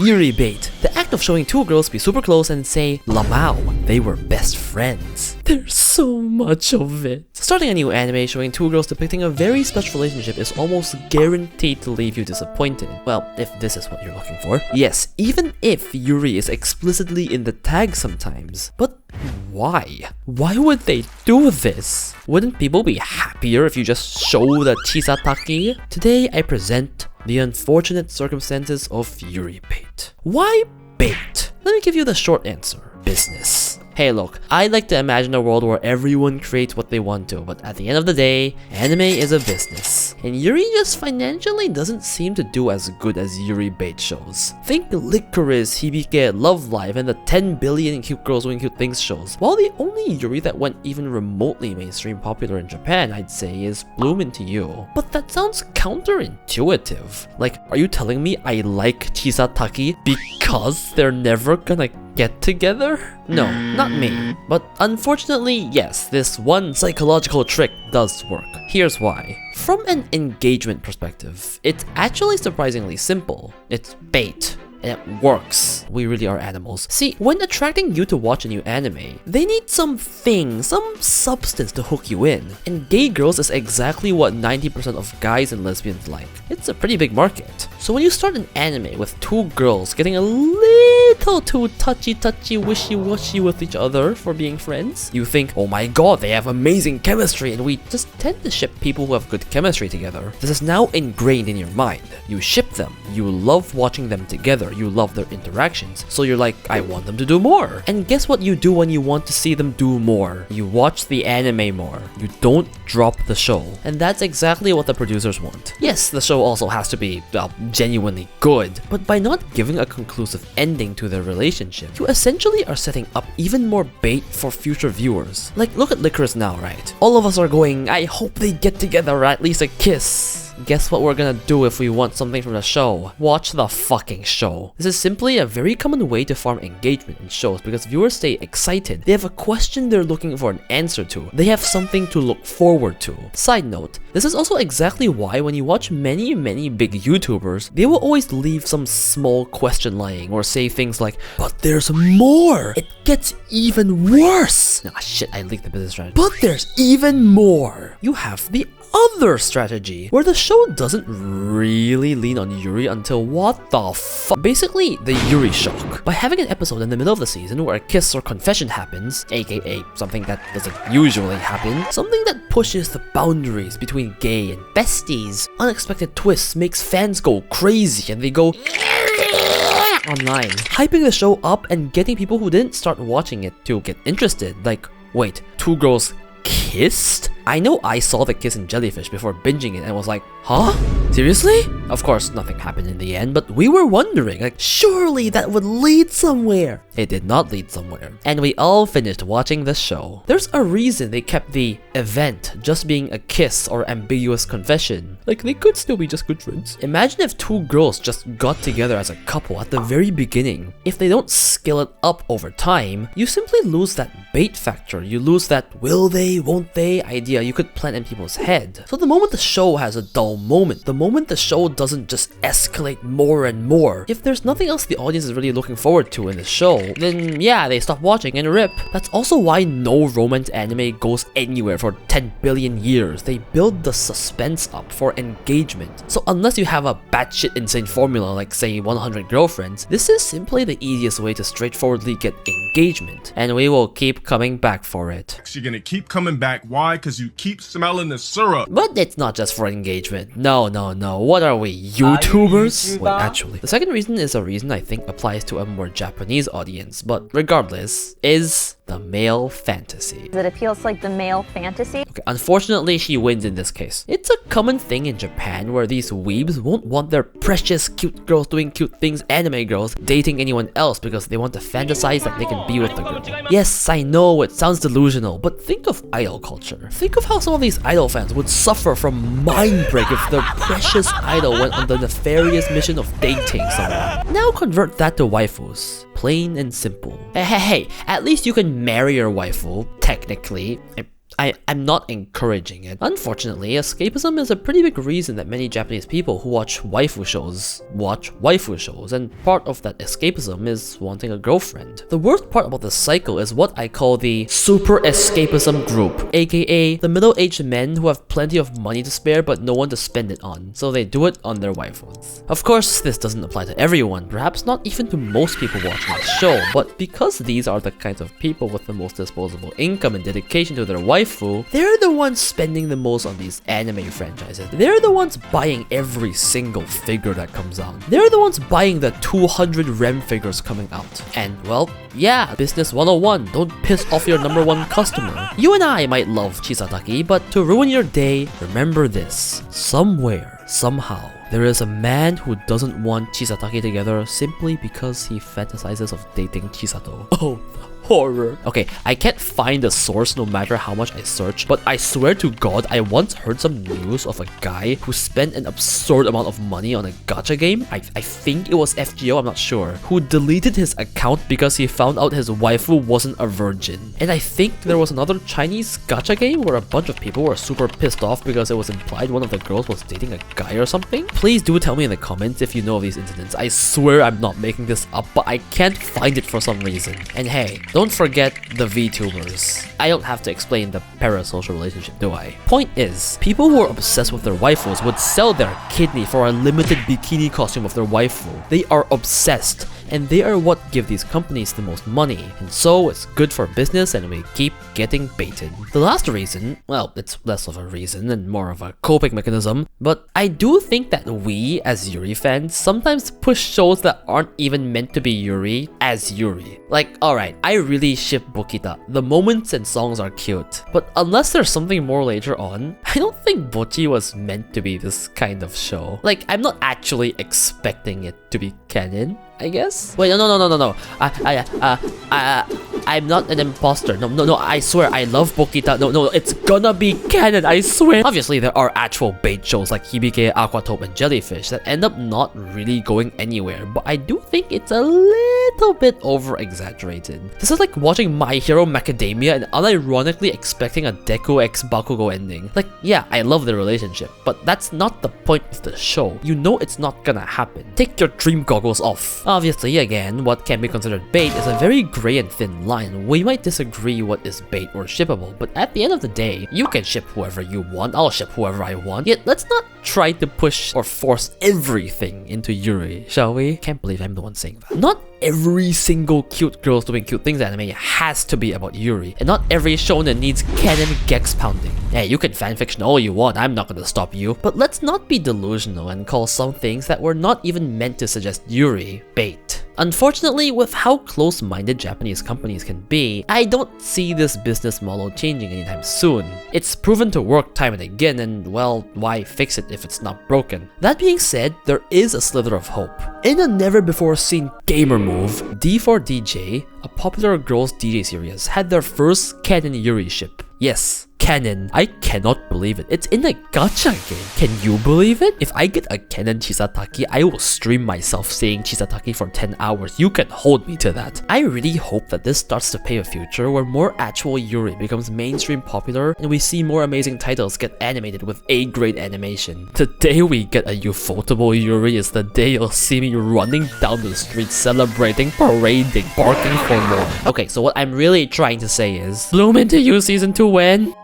Yuribait, the act of showing two girls be super close and say, Lamau, they were best friends. There's so much of it. Starting a new anime showing two girls depicting a very special relationship is almost guaranteed to leave you disappointed. Well, if this is what you're looking for. Yes, even if Yuri is explicitly in the tag sometimes. But why? Why would they do this? Wouldn't people be happier if you just show the Chisataki? Today I present the unfortunate circumstances of Yuribait. Why bait? Let me give you the short answer. Business. Hey look, I'd like to imagine a world where everyone creates what they want to, but at the end of the day, anime is a business. And Yuri just financially doesn't seem to do as good as Yuribait shows. Think Lycoris, Hibike, Love Live, and the 10 billion cute girls doing cute things shows. While the only Yuri that went even remotely mainstream popular in Japan, I'd say, is Bloom Into You. But that sounds counterintuitive. Like, are you telling me I like Chisataki because they're never gonna get together? No, not me. But unfortunately, yes, this one psychological trick does work. Here's why. From an engagement perspective, it's actually surprisingly simple. It's bait. And it works. We really are animals. See, when attracting you to watch a new anime, they need something, some substance to hook you in. And gay girls is exactly what 90% of guys and lesbians like. It's a pretty big market. So when you start an anime with two girls getting a little too touchy wishy-washy with each other for being friends, you think, oh my god, they have amazing chemistry, and we just tend to ship people who have good chemistry together. This is now ingrained in your mind. You ship them. You love watching them together. You love their interactions. So you're like, I want them to do more. And guess what you do when you want to see them do more? You watch the anime more. You don't drop the show. And that's exactly what the producers want. Yes, the show also has to be, well, genuinely good. But by not giving a conclusive ending to their relationship, you essentially are setting up even more bait for future viewers. Like, look at Lycoris now, right? All of us are going, I hope they get together or at least a kiss. Guess what we're gonna do if we want something from the show? Watch the fucking show. This is simply a very common way to farm engagement in shows because viewers stay excited. They have a question they're looking for an answer to. They have something to look forward to. Side note, this is also exactly why when you watch many big YouTubers, they will always leave some small question lying or say things like, but there's more! It gets even worse! Ah shit, I leaked the business strategy. But there's even more! You have the other strategy, where the show doesn't really lean on Yuri until what the fuck? Basically, the Yuri shock. By having an episode in the middle of the season where a kiss or confession happens, aka something that doesn't usually happen, something that pushes the boundaries between gay and besties, unexpected twists makes fans go crazy and they go online, hyping the show up and getting people who didn't start watching it to get interested. Like, wait, two girls kissed? I know I saw the kiss in Jellyfish before binging it and was like, huh? Seriously? Of course, nothing happened in the end, but we were wondering, like, surely that would lead somewhere. It did not lead somewhere. And we all finished watching the show. There's a reason they kept the event just being a kiss or ambiguous confession. Like, they could still be just good friends. Imagine if two girls just got together as a couple at the very beginning. If they don't scale it up over time, you simply lose that bait factor. You lose that will they, won't they idea you could plant in people's head. So the moment the show has a dull moment, the moment the show doesn't just escalate more and more, if there's nothing else the audience is really looking forward to in the show, then yeah, they stop watching and rip. That's also why no romance anime goes anywhere for 10 billion years. They build the suspense up for engagement. So unless you have a batshit insane formula like say 100 girlfriends, this is simply the easiest way to straightforwardly get engagement. And we will keep coming back for it. You're gonna keep coming back. Why? Because you keep smelling the syrup. But it's not just for engagement. No. What are we, YouTubers? Wait, actually, the second reason is a reason I think applies to a more Japanese audience, but regardless, is the male fantasy. It appeals to like the male fantasy. Okay, unfortunately, she wins in this case. It's a common thing in Japan where these weebs won't want their precious cute girls doing cute things, anime girls, dating anyone else because they want to fantasize that they can be with the girl. Yes, I know it sounds delusional, but think of idol culture. Think of how some of these idol fans would suffer from mind break if their precious idol went on the nefarious mission of dating someone. Now convert that to waifus. Plain and simple. Hey, at least you can marry your waifu, technically. I'm not encouraging it. Unfortunately, escapism is a pretty big reason that many Japanese people who watch waifu shows, and part of that escapism is wanting a girlfriend. The worst part about this cycle is what I call the super escapism group, aka the middle-aged men who have plenty of money to spare but no one to spend it on, so they do it on their waifus. Of course, this doesn't apply to everyone, perhaps not even to most people watching this show, but because these are the kinds of people with the most disposable income and dedication to their waifu, they're the ones spending the most on these anime franchises. They're the ones buying every single figure that comes out. They're the ones buying the 200 REM figures coming out. And well, yeah, business 101, don't piss off your #1 customer. You and I might love Chisataki, but to ruin your day, remember this. Somewhere, somehow, there is a man who doesn't want Chisataki together simply because he fantasizes of dating Chisato. Oh, horror. Okay, I can't find the source no matter how much I search, but I swear to God, I once heard some news of a guy who spent an absurd amount of money on a gacha game. I think it was FGO, I'm not sure, who deleted his account because he found out his waifu wasn't a virgin. And I think there was another Chinese gacha game where a bunch of people were super pissed off because it was implied one of the girls was dating a guy or something. Please do tell me in the comments if you know of these incidents. I swear I'm not making this up, but I can't find it for some reason. And hey, don't forget the VTubers. I don't have to explain the parasocial relationship, do I? Point is, people who are obsessed with their waifus would sell their kidney for a limited bikini costume of their waifu. They are obsessed, and they are what give these companies the most money, and so it's good for business and we keep getting baited. The last reason, well, it's less of a reason and more of a coping mechanism, but I do think that we, as Yuri fans, sometimes push shows that aren't even meant to be Yuri as Yuri. Like, alright, I really ship Bokita. The moments and songs are cute, but unless there's something more later on, I don't think Bochi was meant to be this kind of show. Like, I'm not actually expecting it to be canon, I guess? Wait, no. I'm not an imposter. No, I swear, I love Bokita. No, it's gonna be canon, I swear. Obviously, there are actual bait shows like Hibike, Aquatope, and Jellyfish that end up not really going anywhere, but I do think it's a little bit over-exaggerated. This is like watching My Hero Macadamia and unironically expecting a Deku x Bakugo ending. Like, yeah, I love the relationship, but that's not the point of the show. You know it's not gonna happen. Take your dream goggles off. Obviously, again, what can be considered bait is a very gray and thin line. We might disagree what is bait or shippable, but at the end of the day, you can ship whoever you want, I'll ship whoever I want. Yet, let's not try to push or force everything into Yuri, shall we? Can't believe I'm the one saying that. Not every single cute girls doing cute things anime has to be about Yuri, and not every shonen needs canon gex pounding. Hey, you can fanfiction all you want, I'm not gonna stop you, but let's not be delusional and call some things that were not even meant to suggest Yuri bait. Unfortunately, with how close-minded Japanese companies can be, I don't see this business model changing anytime soon. It's proven to work time and again, and well, why fix it if it's not broken? That being said, there is a slither of hope. In a never-before-seen gamer move, D4DJ, a popular girls DJ series, had their first canon Yuri ship. Yes, canon. I cannot believe it. It's in a gacha game. Can you believe it? If I get a canon Chisataki, I will stream myself saying Chisataki for 10 hours. You can hold me to that. I really hope that this starts to pave a future where more actual Yuri becomes mainstream popular and we see more amazing titles get animated with A-grade animation. The day we get a ufotable Yuri is the day you'll see me running down the street celebrating, parading, barking for more. Okay, so what I'm really trying to say is, bloom into you season 2 when?